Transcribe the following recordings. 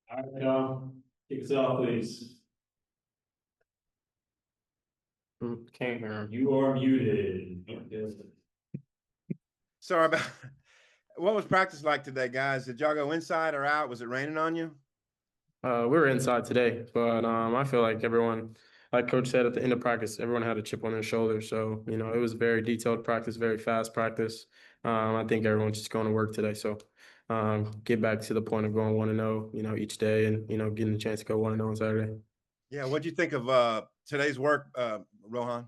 All right, John, kick us off, please. Can't hear him. You are muted. Yes. Sorry about what was practice like today, guys? Did y'all go inside or out? Was it raining on you? We were inside today, but I feel like everyone, like Coach said at the end of practice, everyone had a chip on their shoulder. So it was very detailed practice, very fast practice. I think everyone's just going to work today. So get back to the point of going 1-0, each day, and getting the chance to go 1-0 on Saturday. Yeah, what'd you think of today's work, Rohan?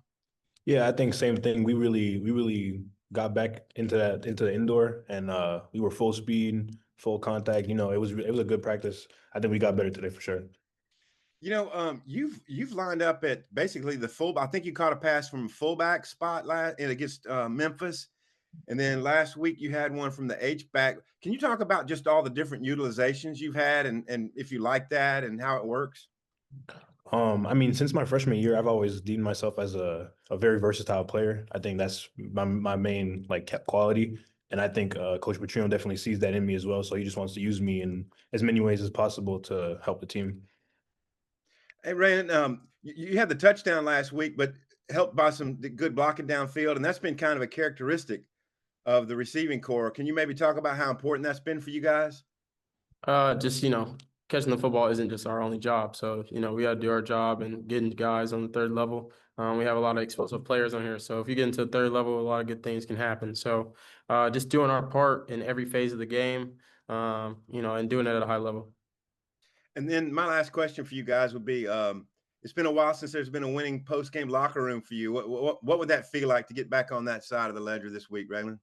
Yeah, I think same thing. We really got back into the indoor, and we were full speed, full contact. It was a good practice. I think we got better today for sure. You've lined up at basically the full. I think you caught a pass from fullback spot against Memphis, and then last week you had one from the H back. Can you talk about just all the different utilizations you've had, and if you like that and how it works? I mean, since my freshman year, I've always deemed myself as a very versatile player. I think that's my main quality, and I think Coach Petrino definitely sees that in me as well. So he just wants to use me in as many ways as possible to help the team. Hey, Raylan, you had the touchdown last week, but helped by some good blocking downfield, and that's been kind of a characteristic of the receiving core. Can you maybe talk about how important that's been for you guys? Just catching the football isn't just our only job. So we got to do our job and getting guys on the third level. We have a lot of explosive players on here. So if you get into the third level, a lot of good things can happen. So just doing our part in every phase of the game, and doing it at a high level. And then my last question for you guys would be: it's been a while since there's been a winning post-game locker room for you. What would that feel like to get back on that side of the ledger this week, Raylan?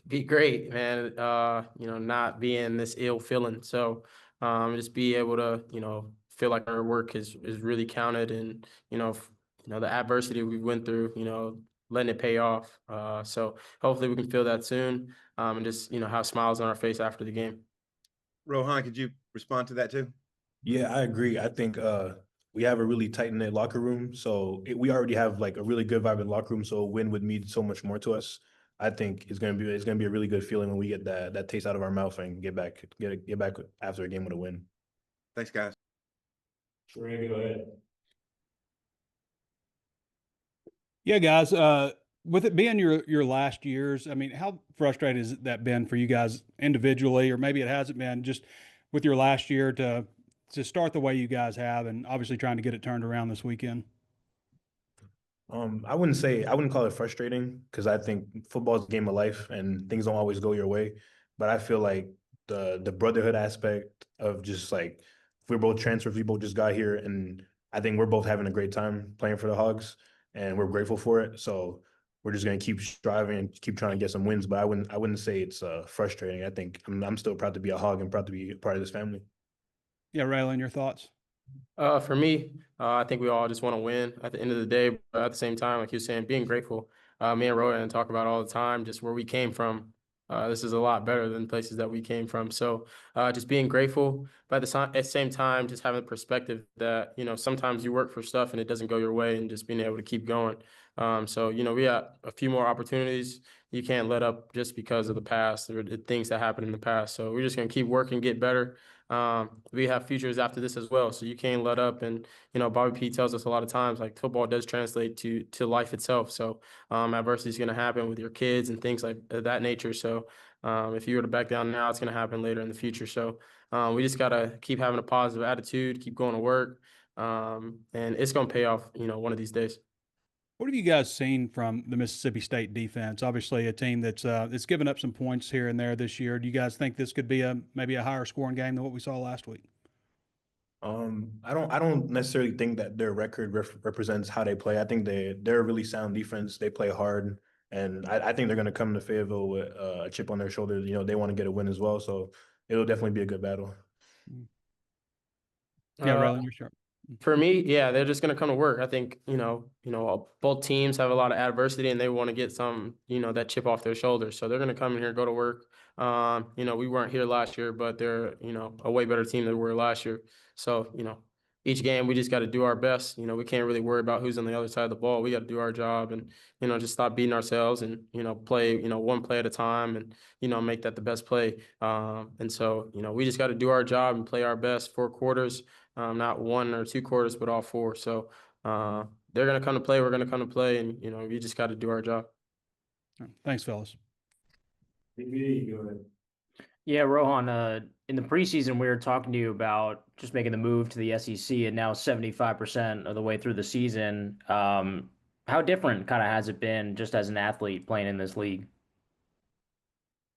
Be great, man. Not being this ill feeling. So just be able to, feel like our work is really counted, and the adversity we went through, letting it pay off. So hopefully we can feel that soon, and just have smiles on our face after the game. Rohan, could you respond to that too? Yeah, I agree. I think we have a really tight knit locker room, so we already have like a really good vibe in the locker room. So a win would mean so much more to us. I think it's gonna be a really good feeling when we get that taste out of our mouth and get back after a game with a win. Thanks, guys. Trey, go ahead. Yeah, guys. With it being your last years, I mean, how frustrating has that been for you guys individually, or maybe it hasn't been, just with your last year to start the way you guys have, and obviously trying to get it turned around this weekend? I wouldn't call it frustrating because I think football is a game of life and things don't always go your way. But I feel like the brotherhood aspect of just like we're both transfers, we both just got here, and I think we're both having a great time playing for the Hogs, and we're grateful for it. So we're just gonna keep striving and keep trying to get some wins. But I wouldn't say it's frustrating. I think I'm still proud to be a Hog and proud to be a part of this family. Yeah, Raylan, your thoughts? For me, I think we all just want to win at the end of the day, but at the same time, like you're saying, being grateful. Me and Rohan talk about all the time, just where we came from. This is a lot better than places that we came from. So just being grateful, but at the same time, just having the perspective that, sometimes you work for stuff and it doesn't go your way, and just being able to keep going. So, we got a few more opportunities. You can't let up just because of the past or the things that happened in the past. So we're just going to keep working, get better. We have futures after this as well, so you can't let up. And Bobby P tells us a lot of times, like, football does translate to life itself. So adversity is going to happen with your kids and things like that nature. So if you were to back down now, it's going to happen later in the future. So we just got to keep having a positive attitude, keep going to work, and it's going to pay off, one of these days. What have you guys seen from the Mississippi State defense? Obviously, a team that's given up some points here and there this year. Do you guys think this could be maybe a higher scoring game than what we saw last week? I don't necessarily think that their record represents how they play. I think they're a really sound defense. They play hard, and I think they're going to come to Fayetteville with a chip on their shoulder. They want to get a win as well, so it'll definitely be a good battle. Yeah, Uh, Raylan, you're sharp. For me, yeah, they're just gonna come to work. I think, both teams have a lot of adversity and they want to get some, that chip off their shoulders. So they're gonna come in here, go to work. We weren't here last year, but they're, a way better team than we were last year. So, each game we just got to do our best. You know, we can't really worry about who's on the other side of the ball. We got to do our job and, you know, just stop beating ourselves and, you know, play, you know, one play at a time and, you know, make that the best play. And so, you know, we just got to do our job and play our best 4 quarters, not 1 or 2 quarters, but all 4. So they're going to come to play. We're going to come to play. And, you know, we just got to do our job. Thanks, fellas. BB, go ahead. Yeah, Rohan, in the preseason, we were talking to you about just making the move to the SEC, and now 75% of the way through the season. How different kind of has it been just as an athlete playing in this league?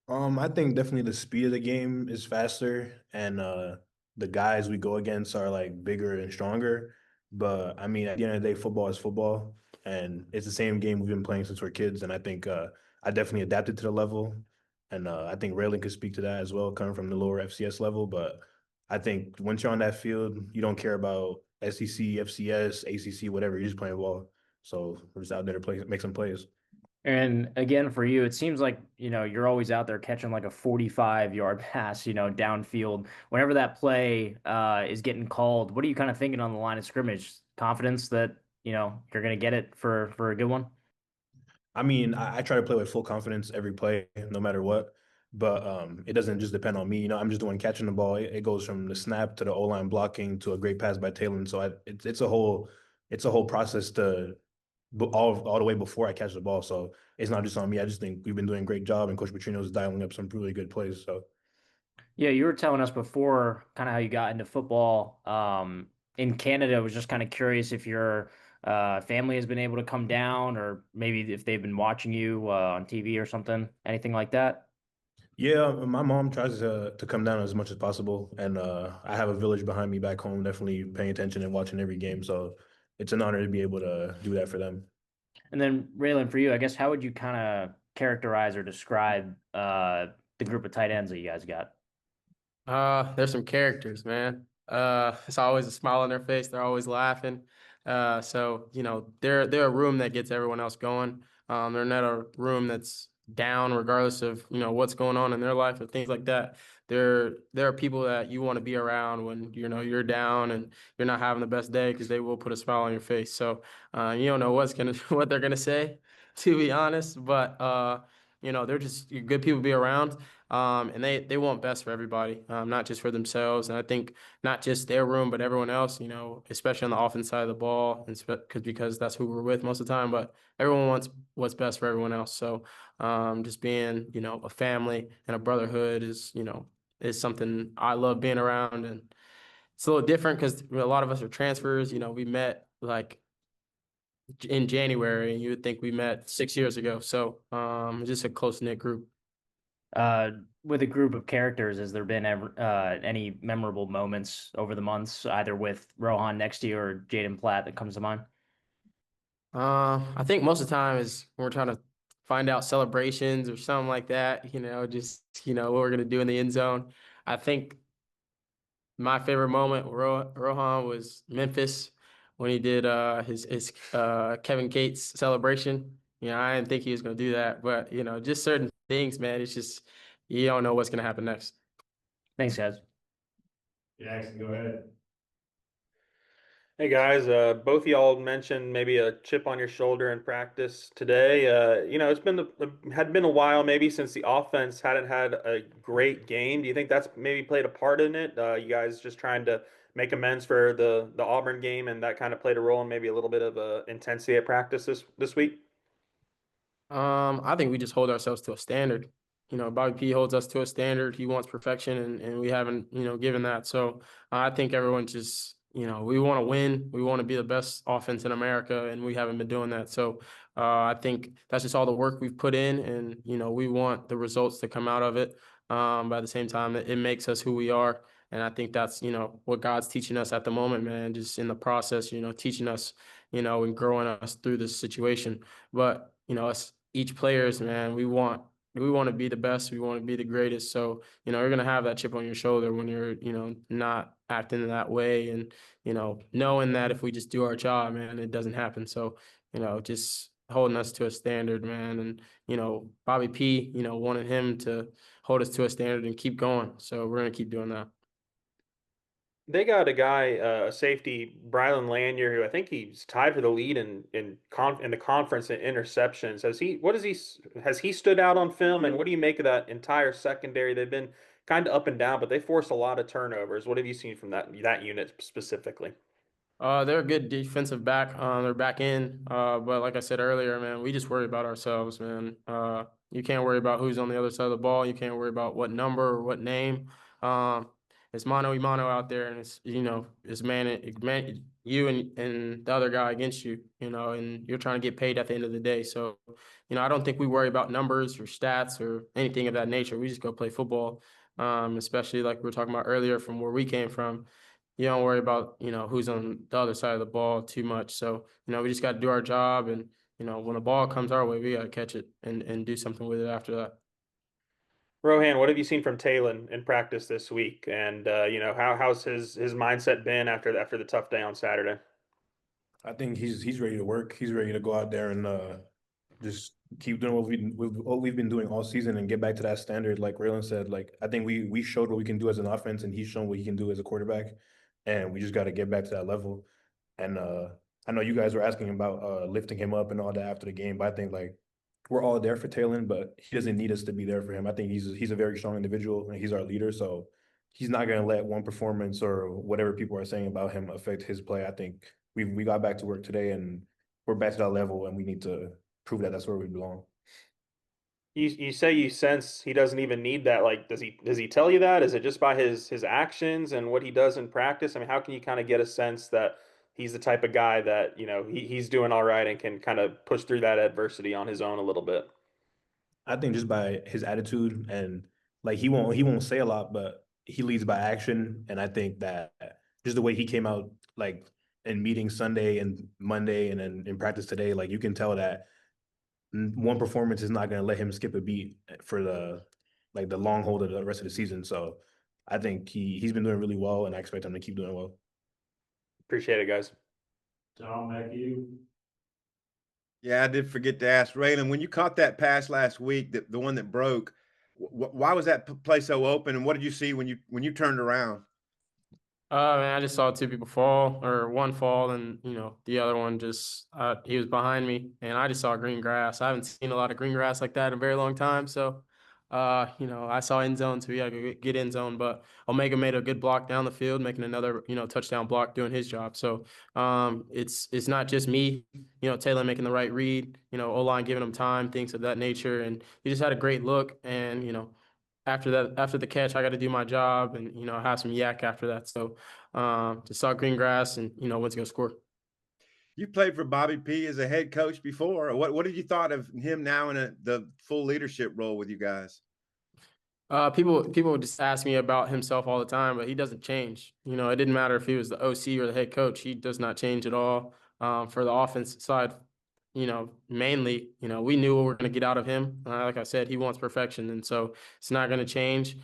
I think definitely the speed of the game is faster, and the guys we go against are like bigger and stronger. But I mean, at the end of the day, football is football, and it's the same game we've been playing since we're kids. And I think I definitely adapted to the level, and I think Raylen could speak to that as well, coming from the lower FCS level. But I think once you're on that field, you don't care about SEC, FCS, ACC, whatever. You're just playing ball. So we're just out there to play, make some plays. And again, for you, it seems like, you know, you're always out there catching like a 45-yard pass, you know, downfield. Whenever that play is getting called, what are you kind of thinking on the line of scrimmage? Confidence that, you know, you're going to get it for a good one? I mean, I try to play with full confidence every play, no matter what. But it doesn't just depend on me. You know, I'm just doing catching the ball. It goes from the snap to the O-line blocking to a great pass by Taylor. So it's a whole process to all the way before I catch the ball. So it's not just on me. I just think we've been doing a great job, and Coach Petrino is dialing up some really good plays. So Yeah, you were telling us before kind of how you got into football. In Canada, I was just kind of curious if your family has been able to come down, or maybe if they've been watching you on TV or something, anything like that. yeah, my mom tries to come down as much as possible, and I have a village behind me back home, definitely paying attention and watching every game. So it's an honor to be able to do that for them. And then Raylan, for you, I guess, how would you kind of characterize or describe the group of tight ends that you guys got? There's some characters, man. It's always a smile on their face. They're always laughing. So you know, they're a room that gets everyone else going. They're not a room that's down, regardless of, you know, what's going on in their life or things like that. There are people that you want to be around when, you know, you're down and you're not having the best day, because they will put a smile on your face. So you don't know what they're gonna say, to be honest. But you know, they're just good people to be around. And they want best for everybody, not just for themselves. And I think not just their room, but everyone else, you know, especially on the offense side of the ball, and because that's who we're with most of the time. But everyone wants what's best for everyone else. So just being, you know, a family and a brotherhood is, you know, is something I love being around. And it's a little different because a lot of us are transfers. You know, we met like in January, and you would think we met 6 years ago. So it's just a close knit group. Uh, with a group of characters, has there been ever any memorable moments over the months, either with Rohan next to you or Jaden Platt, that comes to mind? I think most of the time is when we're trying to find out celebrations or something like that, you know, just, you know, what we're gonna do in the end zone. I think my favorite moment with Rohan was Memphis when he did his Kevin Gates celebration. You know, I didn't think he was gonna do that, but you know, just certain things, man. It's just you don't know what's gonna happen next. Thanks, guys. Jackson, go ahead. Hey guys, both of y'all mentioned maybe a chip on your shoulder in practice today. You know, had been a while maybe since the offense hadn't had a great game. Do you think that's maybe played a part in it? You guys just trying to make amends for the Auburn game, and that kind of played a role in maybe a little bit of intensity at practice this week? I think we just hold ourselves to a standard. You know, Bobby P holds us to a standard. He wants perfection, and we haven't, you know, given that. So I think everyone just, you know, we want to win. We want to be the best offense in America, and we haven't been doing that. So I think that's just all the work we've put in, and you know, we want the results to come out of it. But at the same time, it makes us who we are, and I think that's, you know, what God's teaching us at the moment, man. Just in the process, you know, teaching us, you know, and growing us through this situation. But you know, us each players, man, we want to be the best. We want to be the greatest. So, you know, you're going to have that chip on your shoulder when you're, you know, not acting in that way, and, you know, knowing that if we just do our job, man, it doesn't happen. So, you know, just holding us to a standard, man. And, you know, Bobby P, you know, wanted him to hold us to a standard and keep going. So we're going to keep doing that. They got a guy, a safety, Brylan Lanier, who I think he's tied for the lead in the conference in interceptions. Has he stood out on film? And what do you make of that entire secondary? They've been kind of up and down, but they force a lot of turnovers. What have you seen from that unit specifically? They're a good defensive back. They're back in. But like I said earlier, man, we just worry about ourselves, man. You can't worry about who's on the other side of the ball. You can't worry about what number or what name. Um, it's mano y mano out there, and it's man, you and the other guy against you, and you're trying to get paid at the end of the day. So, I don't think we worry about numbers or stats or anything of that nature. We just go play football. Especially like we were talking about earlier from where we came from. You don't worry about, who's on the other side of the ball too much. So, we just got to do our job. And, when the ball comes our way, we got to catch it and do something with it after that. Rohan, what have you seen from Talon in practice this week? And how's his mindset been after the tough day on Saturday? I think he's ready to work. He's ready to go out there and just keep doing what we've been doing all season and get back to that standard. Like Raylen said, like I think we showed what we can do as an offense, and he's shown what he can do as a quarterback, and we just got to get back to that level. And I know you guys were asking about lifting him up and all that after the game, but I think like we're all there for Talon, but he doesn't need us to be there for him. I think he's a very strong individual and he's our leader, so he's not going to let one performance or whatever people are saying about him affect his play. I think we got back to work today and we're back to that level, and we need to prove that that's where we belong. You say you sense he doesn't even need that. Like, does he tell you that? Is it just by his actions and what he does in practice? I mean, how can you kind of get a sense that he's the type of guy that, he's doing all right and can kind of push through that adversity on his own a little bit? I think just by his attitude, and like he won't say a lot, but he leads by action. And I think that just the way he came out, like in meetings Sunday and Monday, and then in practice today, like you can tell that one performance is not going to let him skip a beat for the long hold of the rest of the season. So I think he's been doing really well, and I expect him to keep doing well. Appreciate it, guys. Tom, back to you. Yeah, I did forget to ask Raylen, when you caught that pass last week, the one that broke, why was that play so open, and what did you see when you turned around? Man, I just saw two people fall, or one fall, and the other one just he was behind me, and I just saw green grass. I haven't seen a lot of green grass like that in a very long time. So, I saw end zone, so we got to get end zone. But Omega made a good block down the field, making another touchdown block, doing his job. So, it's not just me, Taylor making the right read, O-line giving him time, things of that nature, and he just had a great look, and after the catch, I got to do my job and have some yak after that. So just saw green grass and went to go score. You played for Bobby P as a head coach before. What did you thought of him now in the full leadership role with you guys? People would just ask me about himself all the time, but he doesn't change. It didn't matter if he was the OC or the head coach. He does not change at all. For the offense side, mainly, we knew what we were going to get out of him. Like I said, he wants perfection, and so it's not going to change.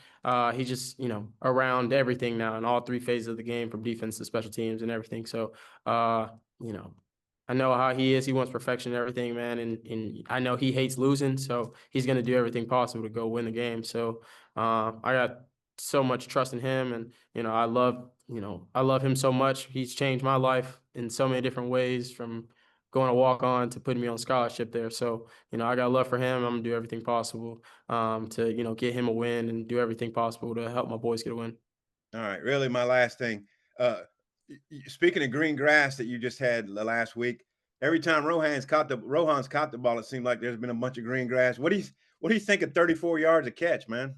He's just, around everything now in all three phases of the game, from defense to special teams and everything. So, I know how he is. He wants perfection and everything, man. And I know he hates losing, so he's going to do everything possible to go win the game. So, I got so much trust in him, and I love him so much. He's changed my life in so many different ways, from going to walk on to putting me on scholarship there. So, I got love for him. I'm gonna do everything possible to, get him a win and do everything possible to help my boys get a win. All right, really, my last thing. Speaking of green grass that you just had last week, every time Rohan's caught the ball, it seemed like there's been a bunch of green grass. What do you think of 34 yards a catch, man?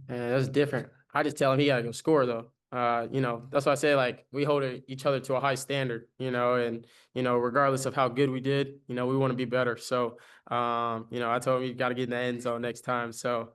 And that's different. I just tell him he gotta go score though. That's why I say, like, we hold each other to a high standard, and regardless of how good we did, we want to be better. So, I told him you got to get in the end zone next time. So,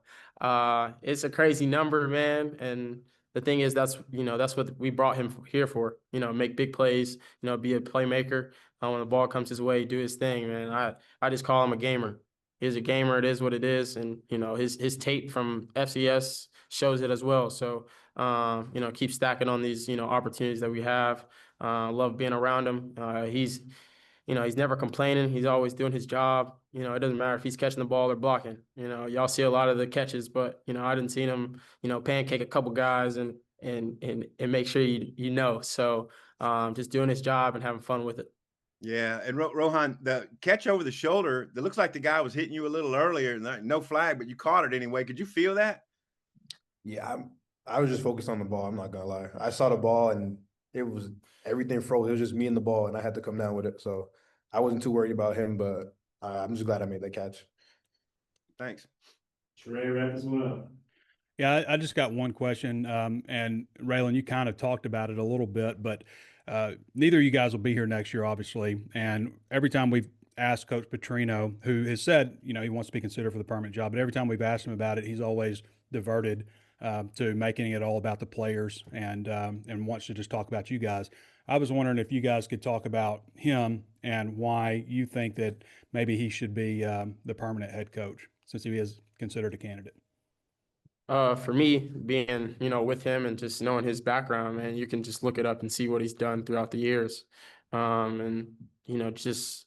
it's a crazy number, man. And the thing is, that's what we brought him here for. Make big plays. Be a playmaker. When the ball comes his way, do his thing, man. I just call him a gamer. He's a gamer. It is what it is, and his tape from FCS shows it as well. So. Keep stacking on these, opportunities that we have. Love being around him. He's never complaining. He's always doing his job. It doesn't matter if he's catching the ball or blocking. Y'all see a lot of the catches, but, I didn't see him, pancake a couple guys and, and make sure you know. So just doing his job and having fun with it. Yeah, and Rohan, the catch over the shoulder, it looks like the guy was hitting you a little earlier. No flag, but you caught it anyway. Could you feel that? Yeah, I was just focused on the ball. I'm not gonna lie. I saw the ball and it was everything froze. It was just me and the ball, and I had to come down with it. So I wasn't too worried about him, but I'm just glad I made that catch. Thanks. Trey, wrap this one up. Yeah, I just got one question. And Raylen, you kind of talked about it a little bit, but neither of you guys will be here next year, obviously. And every time we've asked Coach Petrino, who has said, you know, he wants to be considered for the permanent job, but every time we've asked him about it, he's always diverted to making it all about the players and wants to just talk about you guys. I was wondering if you guys could talk about him and why you think that maybe he should be the permanent head coach, since he is considered a candidate. For me, being, you know, with him and just knowing his background, man, you can just look it up and see what he's done throughout the years. And, you know, just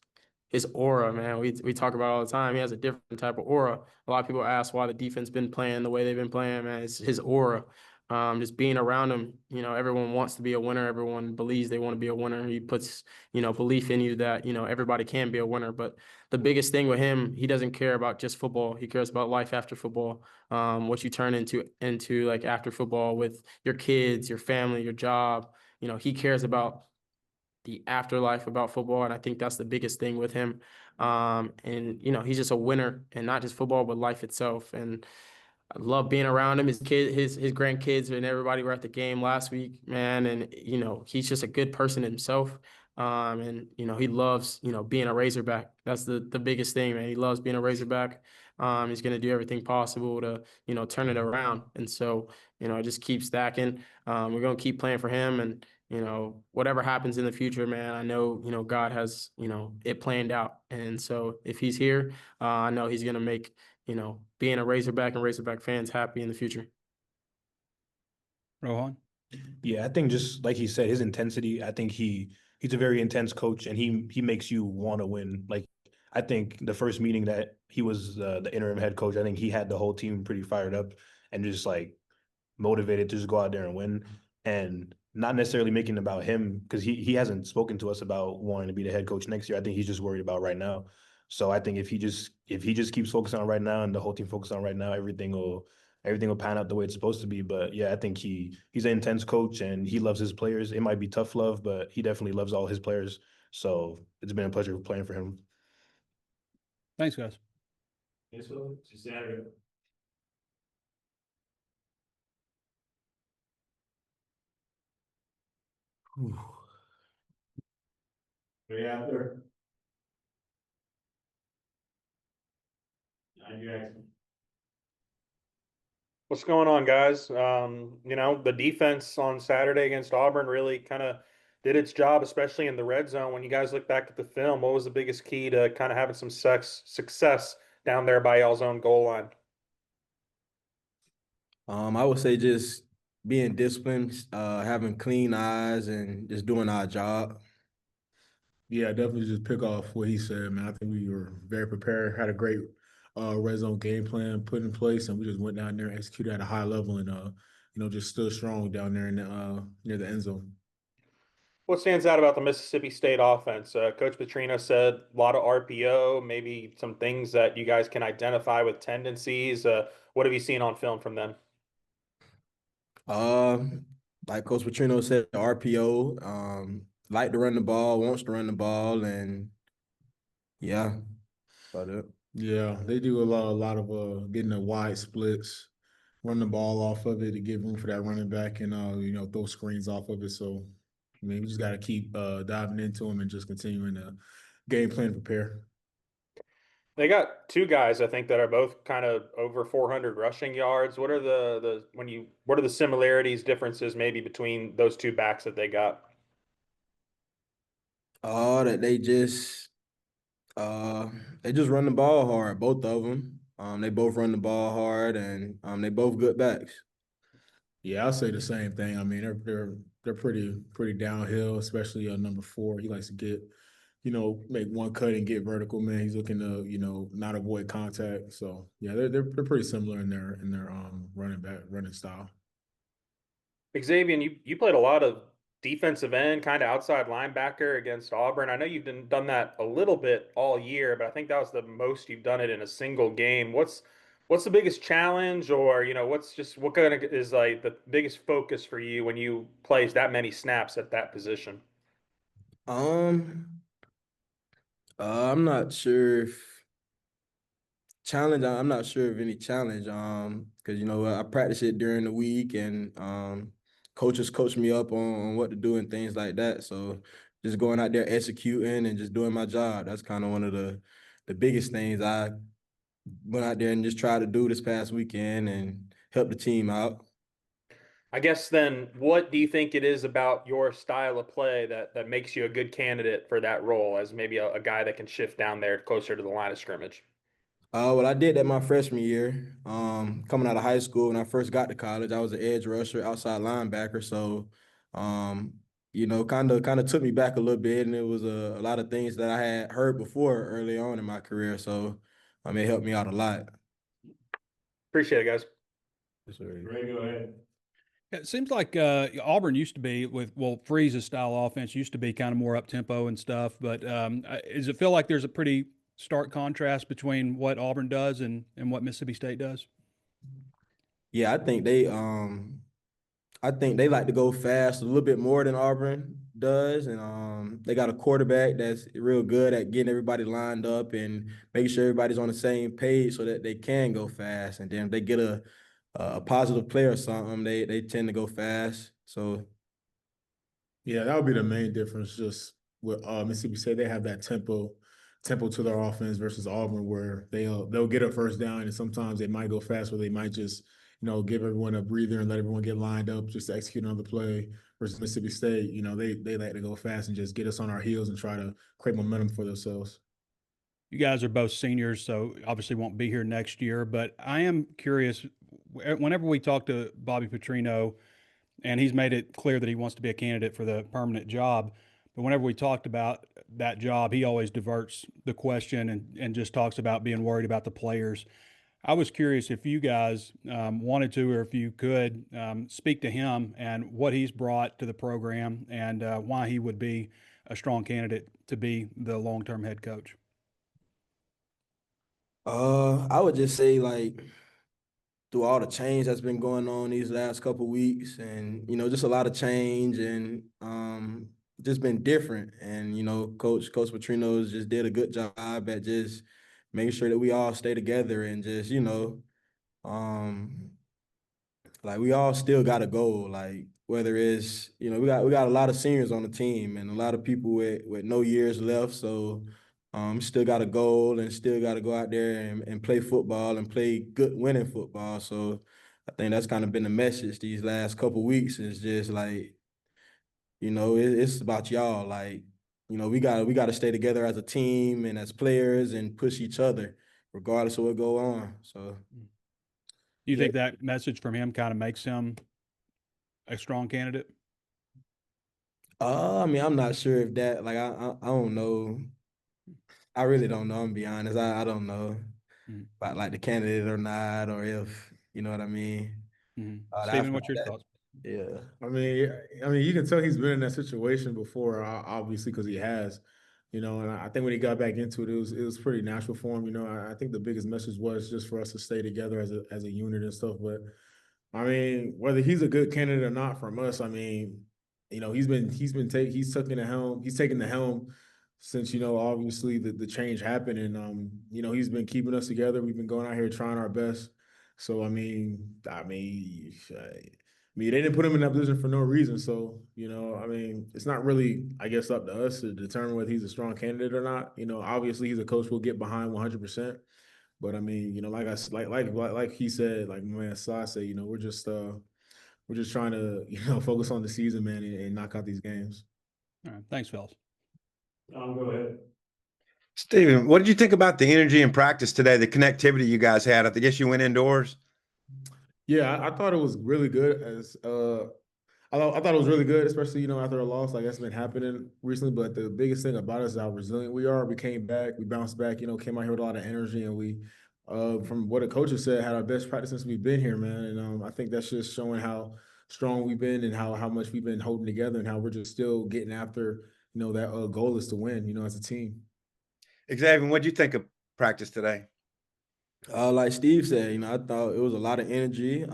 his aura, man, we talk about it all the time. He has a different type of aura. A lot of people ask why the defense been playing the way they've been playing, man. It's his aura. Just being around him, you know, everyone wants to be a winner. Everyone believes they want to be a winner. He puts, you know, belief in you that, you know, everybody can be a winner. But the biggest thing with him, he doesn't care about just football. He cares about life after football. What you turn into like after football with your kids, your family, your job. You know, he cares about the afterlife about football, and I think that's the biggest thing with him. And you know, he's just a winner, and not just football, but life itself. And I love being around him. His grandkids, and everybody were at the game last week, man. And you know, he's just a good person himself. And you know, he loves, you know, being a Razorback. That's the biggest thing, man. He loves being a Razorback. He's gonna do everything possible to, you know, turn it around. And so, you know, just keep stacking. We're gonna keep playing for him, and you know, whatever happens in the future, man, I know, you know, God has, you know, it planned out. And so if he's here, I know he's gonna make, you know, being a Razorback and Razorback fans happy in the future. Rohan? Yeah, I think just like he said, his intensity. I think he's a very intense coach, and he makes you want to win. Like I think the first meeting that he was the interim head coach, I think he had the whole team pretty fired up and just like motivated to just go out there and win, and not necessarily making it about him because he hasn't spoken to us about wanting to be the head coach next year. I think he's just worried about right now. So I think if he just keeps focusing on right now and the whole team focuses on right now, everything will pan out the way it's supposed to be. But yeah, I think he's an intense coach and he loves his players. It might be tough love, but he definitely loves all his players. So it's been a pleasure playing for him. Thanks, guys. Yes, well, it's Saturday. Right out there. Jackson. What's going on, guys? You know, the defense on Saturday against Auburn really kind of did its job, especially in the red zone. When you guys look back at the film, what was the biggest key to kind of having some success down there by y'all's own goal line? I would say just being disciplined, having clean eyes, and just doing our job. Yeah, definitely just pick off what he said, man. I think we were very prepared, had a great red zone game plan put in place, and we just went down there and executed at a high level and just stood strong down there in the near the end zone. What stands out about the Mississippi State offense? Coach Petrino said a lot of RPO, maybe some things that you guys can identify with tendencies. What have you seen on film from them? Uh, like Coach Petrino said, RPO, like to run the ball, wants to run the ball, and yeah, about it. Yeah, they do a lot of getting the wide splits, run the ball off of it to give room for that running back and throw screens off of it. So I mean, we just got to keep diving into them and just continuing to game plan prepare. They got two guys, I think, that are both kind of over 400 rushing yards. What are what are the similarities, differences maybe between those two backs that they got? That uh they just run the ball hard, both of them. They both run the ball hard, and they both good backs. Yeah, I'll say the same thing. I mean, they're pretty downhill, especially number 4. He likes to get, make one cut and get vertical. Man, he's looking to, not avoid contact. So yeah, they're pretty similar in their running style. Xavian, you played a lot of defensive end, kind of outside linebacker against Auburn. I know you've done that a little bit all year, but I think that was the most you've done it in a single game. What's the biggest challenge, or what kind of is like the biggest focus for you when you play that many snaps at that position? Um, I'm not sure if challenge. I'm not sure of any challenge. Because I practice it during the week, and coaches coach me up on what to do and things like that. So just going out there executing and just doing my job. That's kind of one of the biggest things I went out there and just tried to do this past weekend and help the team out. I guess then, what do you think it is about your style of play that makes you a good candidate for that role as maybe a guy that can shift down there closer to the line of scrimmage? Well, I did that my freshman year. Coming out of high school, when I first got to college, I was an edge rusher, outside linebacker. So, kind of took me back a little bit, and it was a lot of things that I had heard before early on in my career. So, it helped me out a lot. Appreciate it, guys. Ray, go ahead. It seems like Auburn used to be Freeze's style offense used to be kind of more up tempo and stuff. But does it feel like there's a pretty stark contrast between what Auburn does and what Mississippi State does? Yeah, I think they like to go fast a little bit more than Auburn does, and they got a quarterback that's real good at getting everybody lined up and making sure everybody's on the same page so that they can go fast. And then if they get a positive play or something, they tend to go fast. So Yeah, that would be the main difference. Just with Mississippi State, they have that tempo to their offense versus Auburn, where they'll get a first down, and sometimes they might go fast, where they might just give everyone a breather and let everyone get lined up just to execute on the play. Versus Mississippi State, they like to go fast and just get us on our heels and try to create momentum for themselves. You guys are both seniors, so obviously won't be here next year. But I am curious. Whenever we talk to Bobby Petrino, and he's made it clear that he wants to be a candidate for the permanent job. But whenever we talked about that job, he always diverts the question and just talks about being worried about the players. I was curious if you guys wanted to, or if you could speak to him and what he's brought to the program, and why he would be a strong candidate to be the long-term head coach. I would just say, like, through all the change that's been going on these last couple weeks, and just a lot of change, and just been different. And Coach Petrino's just did a good job at just making sure that we all stay together, and just um like, we all still got a goal. Like, whether it's we got a lot of seniors on the team and a lot of people with no years left. So still got a goal and still got to go out there and play football and play good winning football. So I think that's kind of been the message these last couple weeks, is just like, it's about y'all. Like, we got to stay together as a team and as players and push each other regardless of what go on. So Do you yeah. think that message from him kind of makes him a strong candidate? I'm not sure if that, like, I don't know. I really don't know. I'm gonna be honest. I don't know Mm-hmm. about, like, the candidate or not, or if you know what I mean. Mm-hmm. I Stephen, feel what's your like thoughts? yeah. I mean, you can tell he's been in that situation before, obviously, because he has, And I think when he got back into it, it was pretty natural for him. I think the biggest message was just for us to stay together as a unit and stuff. But I mean, whether he's a good candidate or not from us, I mean, he's taking the helm since obviously the change happened, and he's been keeping us together. We've been going out here trying our best. So I mean, they didn't put him in that position for no reason. So I mean, it's not really, I guess, up to us to determine whether he's a strong candidate or not. Obviously he's a coach we'll get behind 100%. But I mean, like he said, like my man Sai said, we're just trying to focus on the season, man, and knock out these games. All right. Thanks, fellas. Go ahead. Steven, what did you think about the energy in practice today, the connectivity you guys had? I guess you went indoors. Yeah, I thought it was really good. I thought it was really good, especially after a loss like that's been happening recently. But the biggest thing about us is how resilient we are. We came back, we bounced back. Came out here with a lot of energy, and we, from what the coaches said, had our best practice since we've been here, man. And I think that's just showing how strong we've been and how much we've been holding together and how we're just still getting after, that goal is to win, as a team. Xavian, what'd you think of practice today? Like Steve said, I thought it was a lot of energy.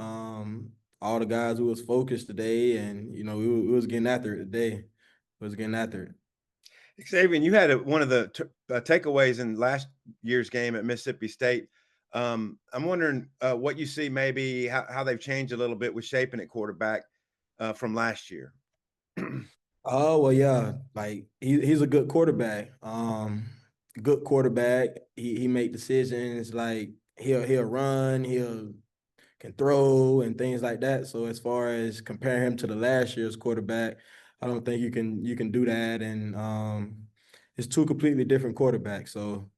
All the guys who was focused today, and we was getting after it today. We was getting after it. Xavian, you had one of the takeaways in last year's game at Mississippi State. I'm wondering what you see, maybe how they've changed a little bit with shaping at quarterback from last year. Oh well, yeah. Like he's a good quarterback. Good quarterback. He make decisions. Like he'll run. He'll can throw and things like that. So as far as comparing him to the last year's quarterback, I don't think you can do that. And it's two completely different quarterbacks. So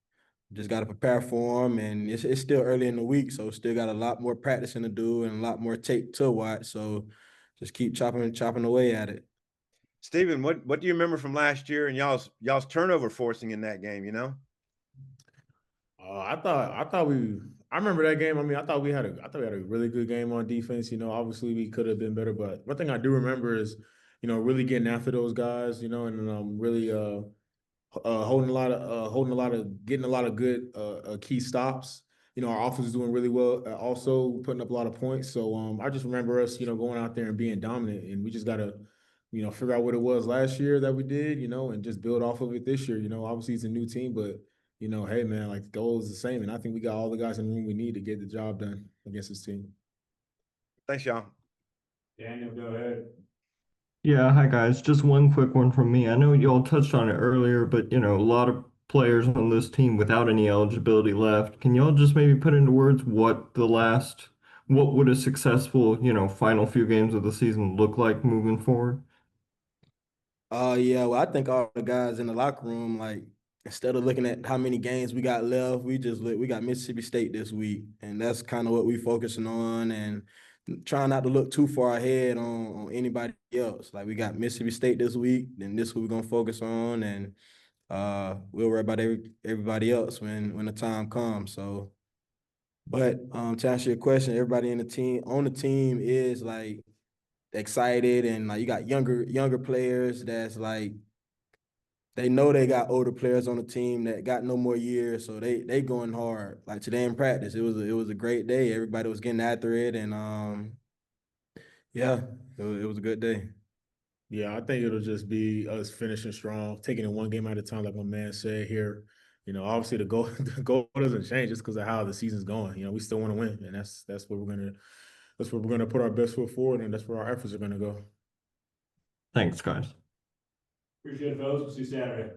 just got to prepare for him. And it's still early in the week, so still got a lot more practicing to do and a lot more tape to watch. So just keep chopping away at it. Steven, what do you remember from last year and y'all's turnover forcing in that game? I remember that game. I mean, I thought we had a really good game on defense. Obviously we could have been better, but one thing I do remember is, really getting after those guys, and really getting a lot of good key stops. Our offense is doing really well, also putting up a lot of points. So I just remember us, going out there and being dominant, and we just gotta, figure out what it was last year that we did, and just build off of it this year. Obviously it's a new team, but hey man, like the goal is the same, and I think we got all the guys in the room we need to get the job done against this team. Thanks, y'all. Daniel, go ahead. Yeah, hi guys. Just one quick one from me. I know y'all touched on it earlier, but a lot of players on this team without any eligibility left. Can y'all just maybe put into words what would a successful, final few games of the season look like moving forward? Yeah, well, I think all the guys in the locker room, like, instead of looking at how many games we got left, we got Mississippi State this week, and that's kind of what we focusing on, and trying not to look too far ahead on anybody else. Like, we got Mississippi State this week, then this week we're gonna focus on, and we'll worry about everybody else when the time comes. So, but to answer your question, everybody on the team is like excited, and like you got younger players that's like they know they got older players on the team that got no more years, so they going hard. Like today in practice, it was a great day. Everybody was getting after it, and yeah, it was a good day. Yeah, I think it'll just be us finishing strong, taking it one game at a time, like my man said here. Obviously the goal the goal doesn't change just because of how the season's going. We still want to win, and that's what we're gonna put our best foot forward, and that's where our efforts are gonna go. Thanks, guys. Appreciate it, folks. We'll see you Saturday.